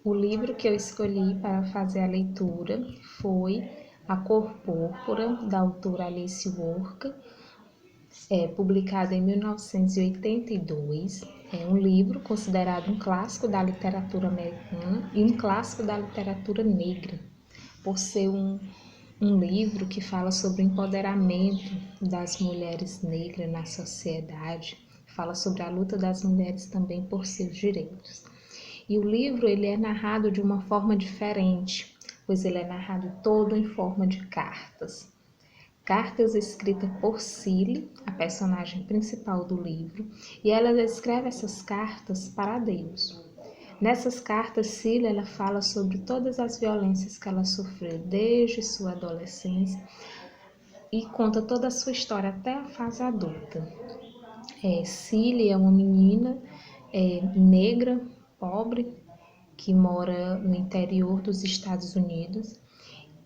O livro que eu escolhi para fazer a leitura foi A Cor Púrpura, da autora Alice Walker, publicado em 1982. É um livro considerado um clássico da literatura americana e um clássico da literatura negra, por ser um livro que fala sobre o empoderamento das mulheres negras na sociedade, fala sobre a luta das mulheres também por seus direitos. E o livro ele é narrado de uma forma diferente, pois ele é narrado todo em forma de cartas. Cartas escritas por Cilly, a personagem principal do livro, e ela escreve essas cartas para Deus. Nessas cartas, Cilly ela fala sobre todas as violências que ela sofreu desde sua adolescência e conta toda a sua história até a fase adulta. Cilly é uma menina negra, pobre, que mora no interior dos Estados Unidos.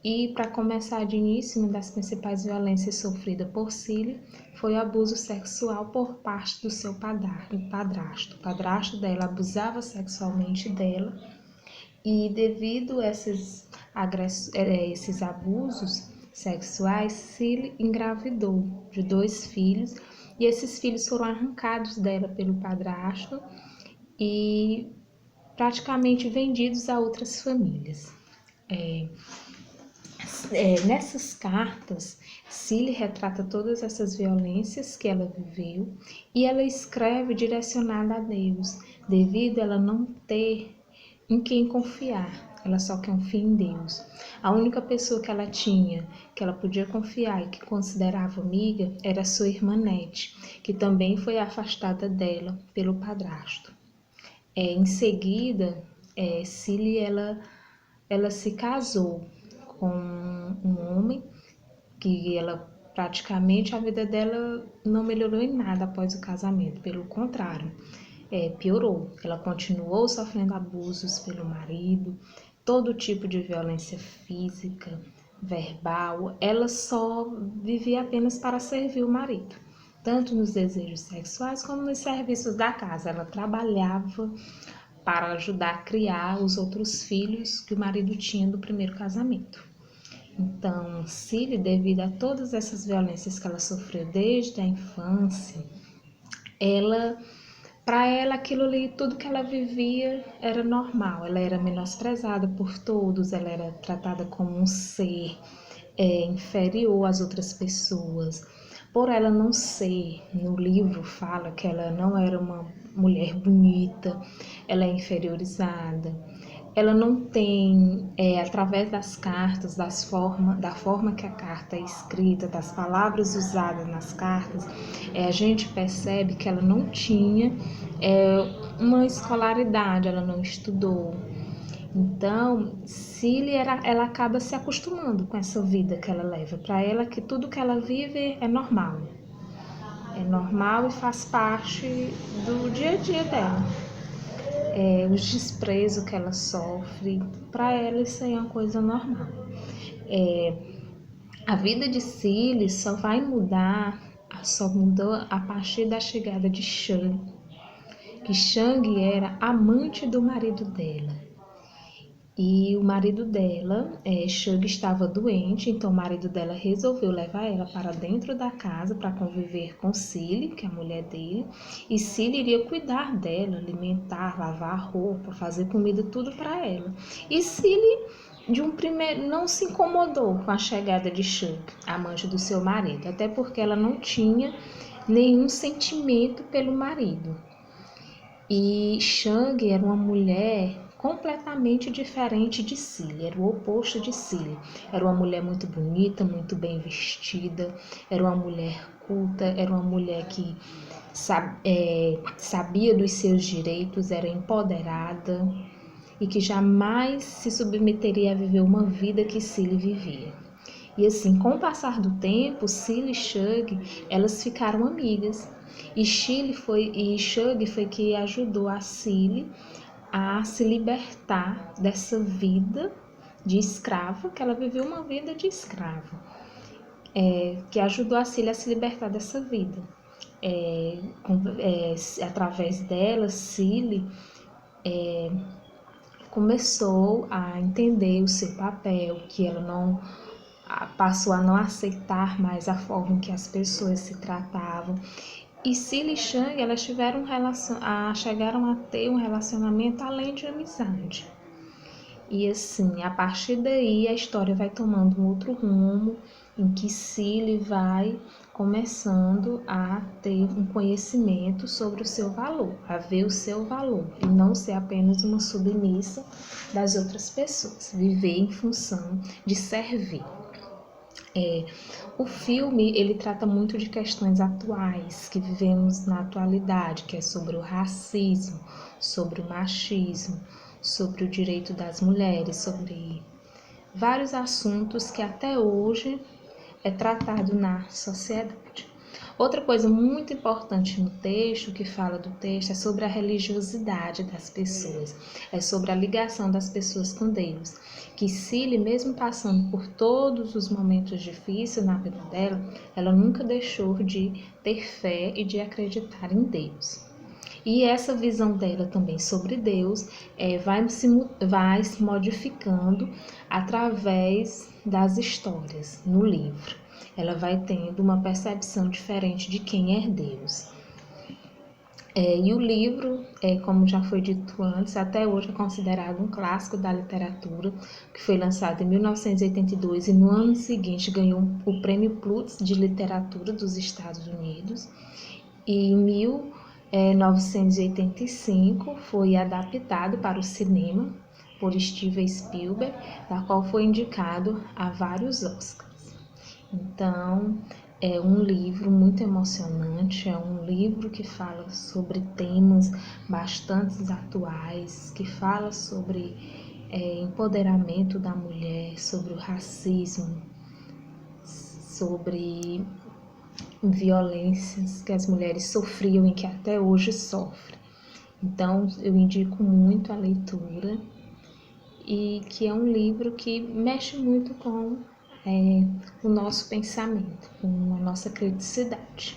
E, para começar de início, uma das principais violências sofridas por Cilly foi o abuso sexual por parte do seu padrasto. O padrasto dela abusava sexualmente dela e, devido a esses abusos sexuais, Cilly engravidou de 2 filhos e esses filhos foram arrancados dela pelo padrasto e praticamente vendidos a outras famílias. Nessas cartas, Cilly retrata todas essas violências que ela viveu e ela escreve direcionada a Deus, devido a ela não ter em quem confiar. Ela só confia em Deus. A única pessoa que ela tinha, que ela podia confiar e que considerava amiga, era sua irmã Nete, que também foi afastada dela pelo padrasto. Em seguida, Cilly ela se casou com um homem que ela praticamente a vida dela não melhorou em nada após o casamento, pelo contrário, piorou. Ela continuou sofrendo abusos pelo marido, todo tipo de violência física, verbal. Ela só vivia apenas para servir o marido, tanto nos desejos sexuais como nos serviços da casa. Ela trabalhava para ajudar a criar os outros filhos que o marido tinha do primeiro casamento. Então, Cilly, devido a todas essas violências que ela sofreu desde a infância, para ela aquilo ali, tudo que ela vivia era normal. Ela era menosprezada por todos, ela era tratada como um ser inferior às outras pessoas. Por ela não ser, no livro fala que ela não era uma mulher bonita, ela é inferiorizada. Ela não tem, através das cartas, da forma que a carta é escrita, das palavras usadas nas cartas, a gente percebe que ela não tinha uma escolaridade, ela não estudou. Então, Cilly ela acaba se acostumando com essa vida que ela leva. Para ela, que tudo que ela vive é normal. É normal e faz parte do dia a dia dela. Os desprezos que ela sofre, para ela isso aí é uma coisa normal. A vida de Cilly só mudou a partir da chegada de Shang, que Shang era amante do marido dela. E o marido dela, Shang, estava doente, então o marido dela resolveu levar ela para dentro da casa para conviver com Cilly, que é a mulher dele, e Cilly iria cuidar dela, alimentar, lavar roupa, fazer comida, tudo para ela. E Cilly, não se incomodou com a chegada de Shang, amante do seu marido, até porque ela não tinha nenhum sentimento pelo marido. E Shang era uma mulher completamente diferente de Cilly, era o oposto de Cilly. Era uma mulher muito bonita, muito bem vestida, era uma mulher culta, era uma mulher que sabia dos seus direitos, era empoderada e que jamais se submeteria a viver uma vida que Cilly vivia. E assim, com o passar do tempo, Cilly e Shang, elas ficaram amigas. E Shang foi que ajudou a Cilly a se libertar dessa vida de escrava, que ela viveu uma vida de escrava, que ajudou a Cilly a se libertar dessa vida. Através dela, Cilly começou a entender o seu papel, que ela não passou a não aceitar mais a forma em que as pessoas se tratavam. E Cília e Shang, elas chegaram a ter um relacionamento além de amizade. E assim, a partir daí a história vai tomando um outro rumo, em que Cília vai começando a ter um conhecimento sobre o seu valor, a ver o seu valor e não ser apenas uma submissa das outras pessoas, viver em função de servir. O filme, ele trata muito de questões atuais que vivemos na atualidade, que é sobre o racismo, sobre o machismo, sobre o direito das mulheres, sobre vários assuntos que até hoje é tratado na sociedade. Outra coisa muito importante no texto, que fala do texto, é sobre a religiosidade das pessoas, é sobre a ligação das pessoas com Deus. Que Cília, mesmo passando por todos os momentos difíceis na vida dela, ela nunca deixou de ter fé e de acreditar em Deus. E essa visão dela também sobre Deus vai se modificando através das histórias no livro. Ela vai tendo uma percepção diferente de quem é Deus. E o livro, como já foi dito antes, até hoje é considerado um clássico da literatura, que foi lançado em 1982 e no ano seguinte ganhou o Prêmio Pulitzer de Literatura dos Estados Unidos. E em 1985 foi adaptado para o cinema por Steven Spielberg, da qual foi indicado a vários Oscars. Então, é um livro muito emocionante, é um livro que fala sobre temas bastante atuais, que fala sobre empoderamento da mulher, sobre o racismo, sobre violências que as mulheres sofriam e que até hoje sofrem. Então, eu indico muito a leitura e que é um livro que mexe muito com o nosso pensamento, com a nossa criticidade.